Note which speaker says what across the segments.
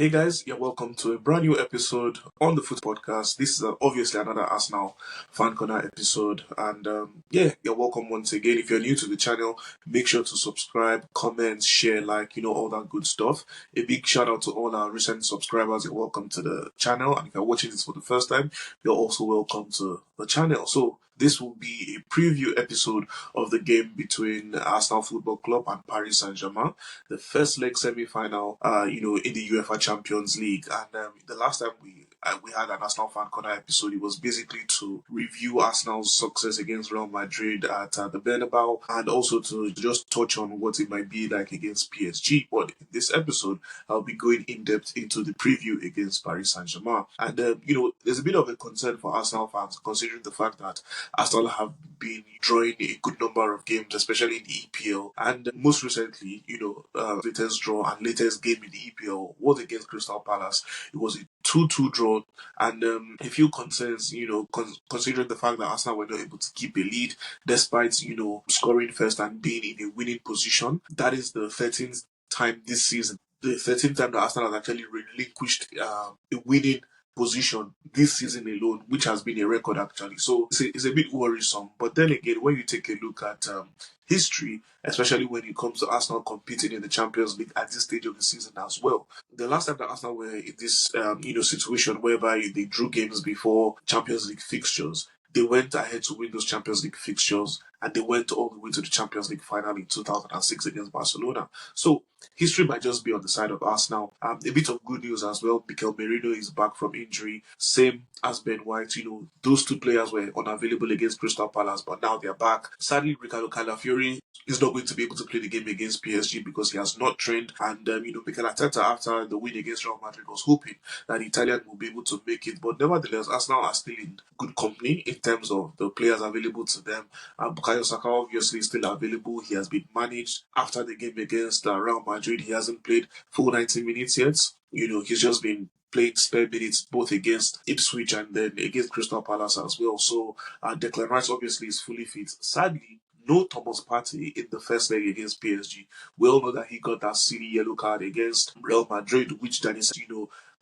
Speaker 1: Hey guys, you're welcome to a brand new episode on the Foot Podcast. This is obviously another Arsenal Fan Corner episode, and you're welcome once again. If you're new to the channel, make sure to subscribe, comment, share, all that good stuff. A big shout out to all our recent subscribers. You're welcome to the channel, and if you're watching this for the first time, you're also welcome to the channel. So this will be a preview episode of the game between Arsenal Football Club and Paris Saint-Germain, the first leg semi-final, in the UEFA Champions League. And the last time we had an Arsenal Fan Corner episode, it was basically to review Arsenal's success against Real Madrid at the Bernabeu, and also to just touch on what it might be like against PSG. But in this episode, I'll be going in depth into the preview against Paris Saint-Germain. And there's a bit of a concern for Arsenal fans, considering the fact that Arsenal have been drawing a good number of games, especially in the EPL. And most recently, latest draw and latest game in the EPL was against Crystal Palace. It was a 2-2 draw, and a few concerns, considering the fact that Arsenal were not able to keep a lead despite, scoring first and being in a winning position. That is the 13th time this season. The 13th time that Arsenal has actually relinquished a winning position this season alone, which has been a record actually. So it's a bit worrisome. But then again, when you take a look at history, especially when it comes to Arsenal competing in the Champions League at this stage of the season as well, the last time that Arsenal were in this situation whereby they drew games before Champions League fixtures, they went ahead to win those Champions League fixtures, and they went all the way to the Champions League final in 2006 against Barcelona. So history might just be on the side of Arsenal. A bit of good news as well. Mikel Merino is back from injury, same as Ben White. Those two players were unavailable against Crystal Palace, but now they're back. Sadly, Ricardo Calafiori is not going to be able to play the game against PSG because he has not trained. And Mikel Arteta, after the win against Real Madrid, was hoping that the Italian will be able to make it. But nevertheless, Arsenal are still in good company in terms of the players available to them. Bukayo Saka obviously is still available. He has been managed after the game against Real Madrid. He hasn't played full 90 minutes yet. He's just been playing spare minutes both against Ipswich and then against Crystal Palace as well. So Declan Rice obviously is fully fit. Sadly, no Thomas Partey in the first leg against PSG. We all know that he got that silly yellow card against Real Madrid, which then is,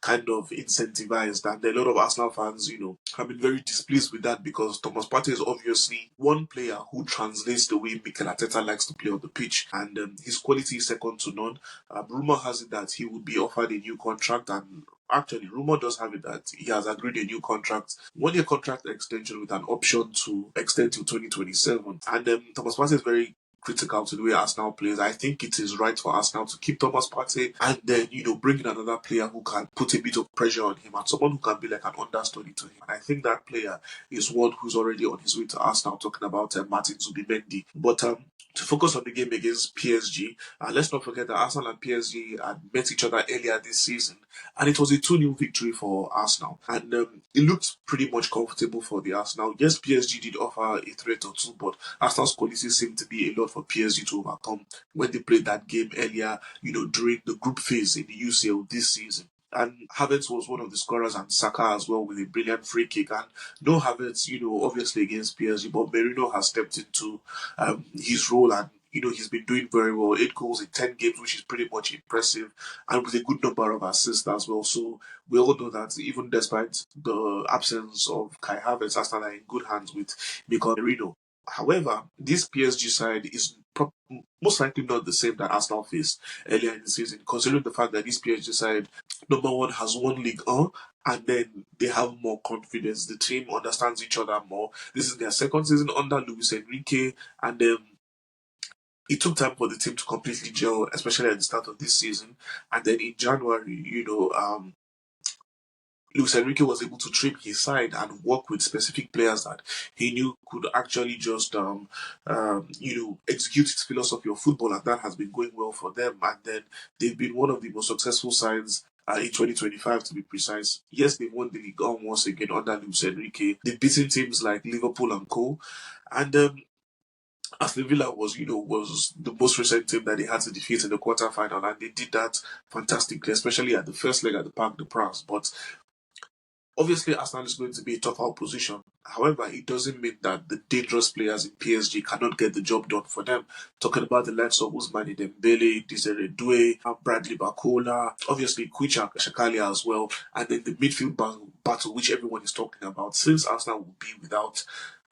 Speaker 1: kind of incentivized, and a lot of Arsenal fans, have been very displeased with that because Thomas Partey is obviously one player who translates the way Mikel Arteta likes to play on the pitch, and his quality is second to none. Rumor has it that he would be offered a new contract, and actually, rumor does have it that he has agreed a new contract, 1-year contract extension with an option to extend to 2027. And Thomas Partey is very critical to the way Arsenal plays. I think it is right for Arsenal to keep Thomas Partey and then, bring in another player who can put a bit of pressure on him and someone who can be like an understudy to him. And I think that player is one who's already on his way to Arsenal, talking about Martin Zubimendi. But to focus on the game against PSG, let's not forget that Arsenal and PSG had met each other earlier this season, and it was a 2-0 victory for Arsenal. And it looked pretty much comfortable for the Arsenal. Yes, PSG did offer a threat or two, but Arsenal's quality seemed to be a lot for PSG to overcome when they played that game earlier, during the group phase in the UCL this season. And Havertz was one of the scorers, and Saka as well with a brilliant free kick. And no Havertz, obviously against PSG, but Merino has stepped into his role, and he's been doing very well. 8 goals in 10 games, which is pretty much impressive, and with a good number of assists as well. So we all know that even despite the absence of Kai Havertz, Arsenal are in good hands with Mikel Merino. However, this PSG side is most likely not the same that Arsenal faced earlier in the season, considering the fact that this PSG side, number one, has won League 1, and then they have more confidence. The team understands each other more. This is their second season under Luis Enrique, and it took time for the team to completely gel, especially at the start of this season. And then in January, Luis Enrique was able to trim his side and work with specific players that he knew could actually just, execute his philosophy of football, and that has been going well for them. And then they've been one of the most successful sides in 2025, to be precise. Yes, they won the league once again under Luis Enrique. They've beaten teams like Liverpool and co. And Aston Villa was the most recent team that they had to defeat in the quarterfinal, and they did that fantastically, especially at the first leg at the Parc des Princes. But Obviously, Arsenal is going to be a tougher opposition. However, it doesn't mean that the dangerous players in PSG cannot get the job done for them. Talking about the likes of Ousmane Dembele, Desiree Doué, Bradley Bacola, obviously Kwicha Shakalia as well, and then the midfield battle, which everyone is talking about, since Arsenal will be without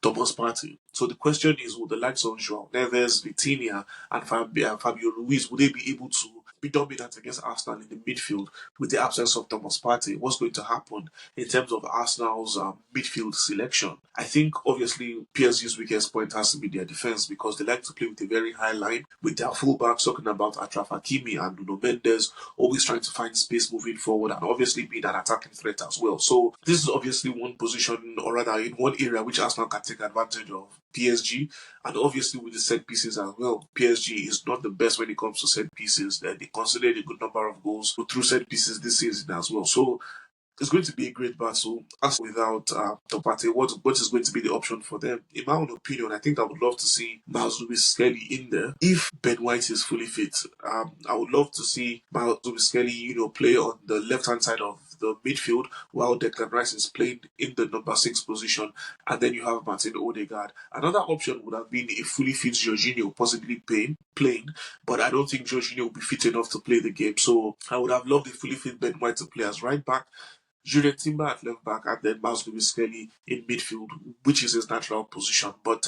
Speaker 1: Thomas Partey. So the question is, will the likes of João Neves, Vitinha, and Fabio Luiz, will they be able to be dominant against Arsenal in the midfield with the absence of Thomas Partey? What's going to happen in terms of Arsenal's midfield selection? I think obviously PSG's weakest point has to be their defense, because they like to play with a very high line with their fullbacks, talking about Achraf Hakimi and Nuno Mendes, always trying to find space moving forward and obviously being an attacking threat as well. So this is obviously one position, or rather in one area, which Arsenal can take advantage of PSG, and obviously with the set pieces as well. PSG is not the best when it comes to set pieces. They conceded a good number of goals through set pieces this season as well. So it's going to be a great battle. As without the party, what is going to be the option for them? In my own opinion, I think I would love to see Miles Lewis Skelly in there if Ben White is fully fit. I would love to see Miles Lewis Skelly, play on the left-hand side of the midfield while Declan Rice is playing in the number 6 position, and then you have Martin Odegaard. Another option would have been a fully fit Jorginho possibly playing, but I don't think Jorginho will be fit enough to play the game. So I would have loved a fully fit Ben White to play as right back, Julian Timber at left back, and then Miles Lewis Skelly in midfield, which is his natural position. But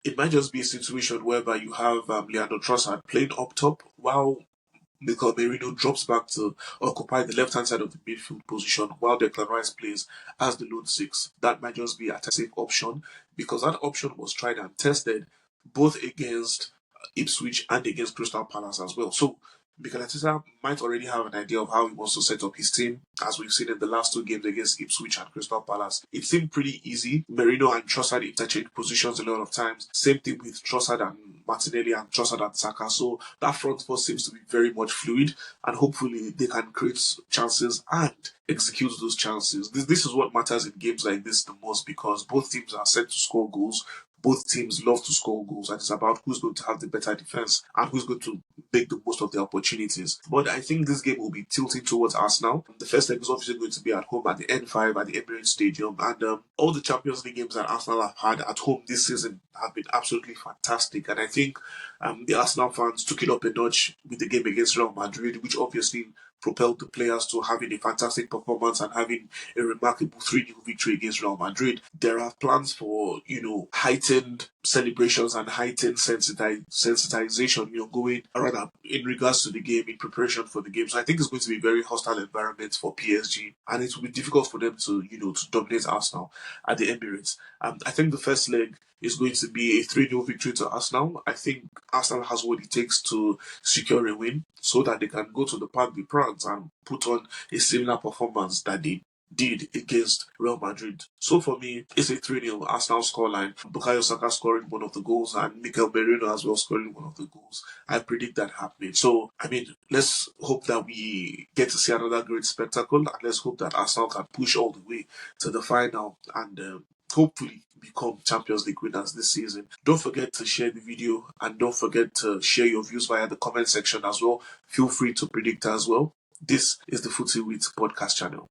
Speaker 1: it might just be a situation whereby you have Leandro Trossard playing up top while Mikel Merino drops back to occupy the left-hand side of the midfield position while Declan Rice plays as the lone 6. That might just be a safe option, because that option was tried and tested both against Ipswich and against Crystal Palace as well. So Mikel Arteta might already have an idea of how he wants to set up his team, as we've seen in the last 2 games against Ipswich and Crystal Palace. It seemed pretty easy. Merino and Trossard interchange positions a lot of times. Same thing with Trossard and Martinelli and Trossard and Saka. So that front four seems to be very much fluid, and hopefully they can create chances and execute those chances. This is what matters in games like this the most, because both teams are set to score goals. Both teams love to score goals, and it's about who's going to have the better defense and who's going to make the most of the opportunities. But I think this game will be tilting towards Arsenal. The first leg is obviously going to be at home at the N5 at the Emirates Stadium, and all the Champions League games that Arsenal have had at home this season have been absolutely fantastic. And I think the Arsenal fans took it up a notch with the game against Real Madrid, which obviously propelled the players to having a fantastic performance and having a remarkable 3-0 victory against Real Madrid. There are plans for, heightened celebrations and heightened sensitization, going rather in regards to the game, in preparation for the game. So I think it's going to be a very hostile environment for PSG, and it will be difficult for them to, to dominate Arsenal at the Emirates. I think the first leg is going to be a 3-0 victory to Arsenal. I think Arsenal has what it takes to secure a win so that they can go to the Parc des Princes and put on a similar performance that they did against Real Madrid. So for me, it's a 3-0 Arsenal scoreline. Bukayo Saka scoring one of the goals and Mikel Merino as well scoring one of the goals. I predict that happening. So, let's hope that we get to see another great spectacle, and let's hope that Arsenal can push all the way to the final and hopefully become Champions League winners this season. Don't forget to share the video, and don't forget to share your views via the comment section as well. Feel free to predict as well. This is the Footy with podcast channel.